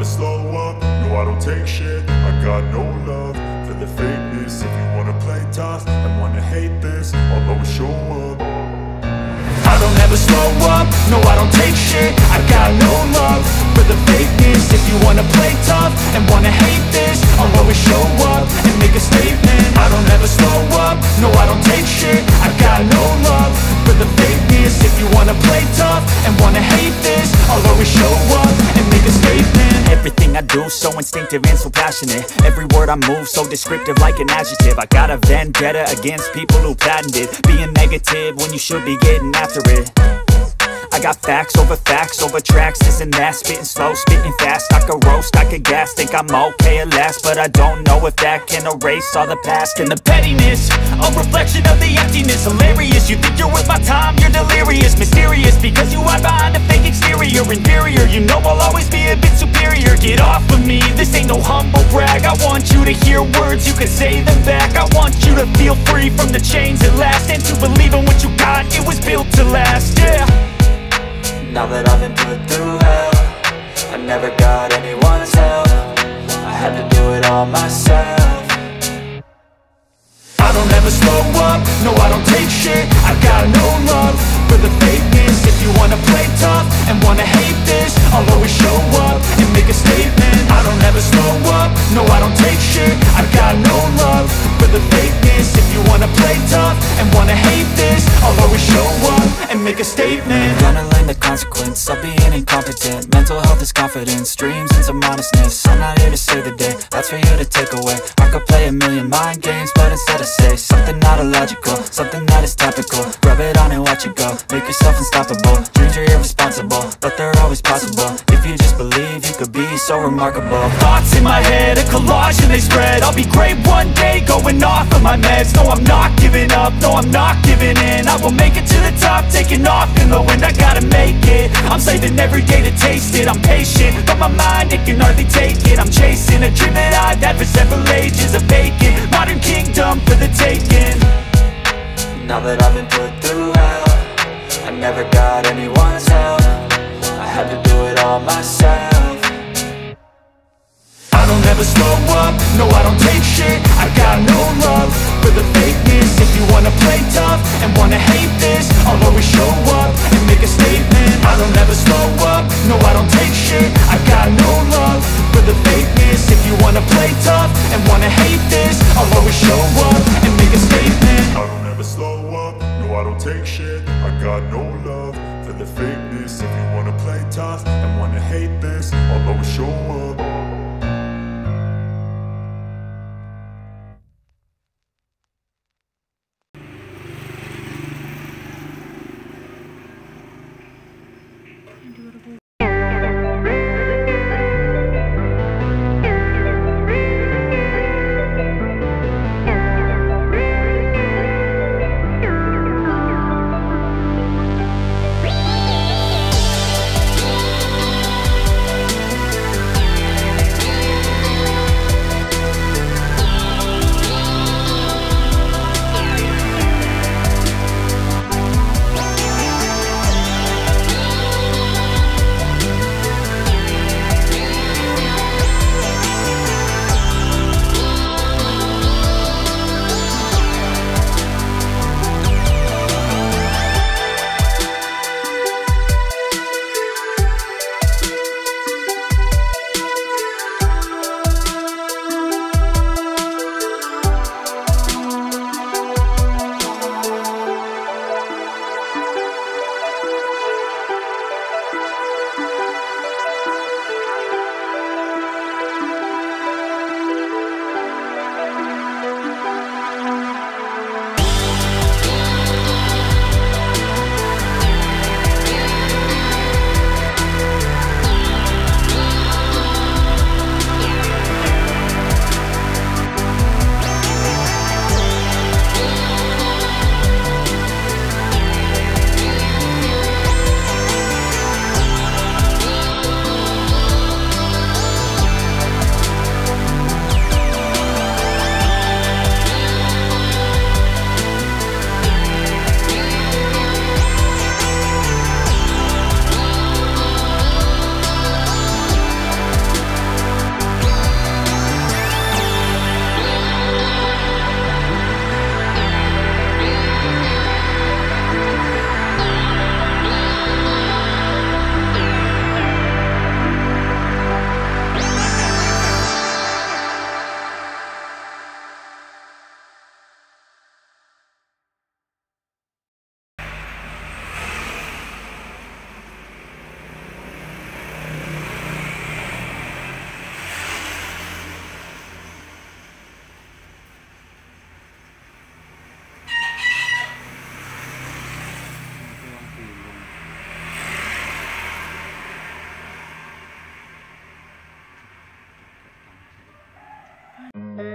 never slow up, no I don't take shit. I got no love for the fakeness. If you wanna play tough and wanna hate this, I'll always show up. I don't ever slow up, no I don't take shit. I got no love for the fakeness. If you wanna play tough and wanna hate this, I'll always show up and make a statement. I don't ever slow up, no I don't take shit. I got no love for the fakeness. If you wanna play tough and wanna hate this, I'll always show up and make a statement. Everything I do so instinctive and so passionate. Every word I move so descriptive like an adjective. I got a vendetta against people who patented being negative when you should be getting after it. I got facts over tracks, this and that. Spitting slow, spitting fast. I could roast, I could gas. Think I'm okay at last, but I don't know if that can erase all the past. And the pettiness, a reflection of the emptiness. Hilarious, you think you're worth my time, you're delirious. Mysterious, because you hide behind a fake exterior. Inferior, you know I'll always be a bit superior. Get off of me, this ain't no humble brag. I want you to hear words, you can say them back. I want you to feel free from the chains at last, and to believe in what you got, it was built to last, yeah. Now that I've been put through hell, I never got anyone's help. I had to do it all myself. I don't ever slow up, no I don't take shit. I got no love for the fakeness. If you wanna play tough and wanna hate this, I'll always show up and make a statement. I don't ever slow up, no I don't take shit. I got no love for the fakeness. If you wanna play tough and wanna hate this, I'll always show up and make a statement. Gonna learn the consequence of being incompetent. Mental health is confidence, dreams and some honestness. I'm not here to save the day, that's for you to take away. I could play a million mind games, but instead I say something not illogical, something that is topical. Rub it on and watch it go, make yourself unstoppable. Dreams are irresponsible, but they're always possible. If you just believe, you could be so remarkable. Thoughts in my head, a collage and they spread. I'll be great one day, going off of my meds. No, I'm not giving up, no, I'm not giving in. I will make it to the top, taking off in the wind. I gotta make it, I'm saving every day to taste it. I'm patient, but my mind, it can hardly take it. I'm chasing a dream that I've had for several ages. A vacant, modern kingdom for the taking. Now that I've been put through hell, I never got anyone's help. I had to do it all myself. I don't ever slow up, no I don't take shit. I got no love for the fakeness. If you wanna play tough and wanna hate this, I'll always show up and make a statement. I don't ever slow up, no I don't take shit. I got no love for the fakeness. If you wanna play tough and wanna hate this, I'll always show up and make a statement. I don't ever slow up, no I don't take shit. I got no love for the fakeness. If you wanna play tough and wanna hate this, I'll always show up. Thank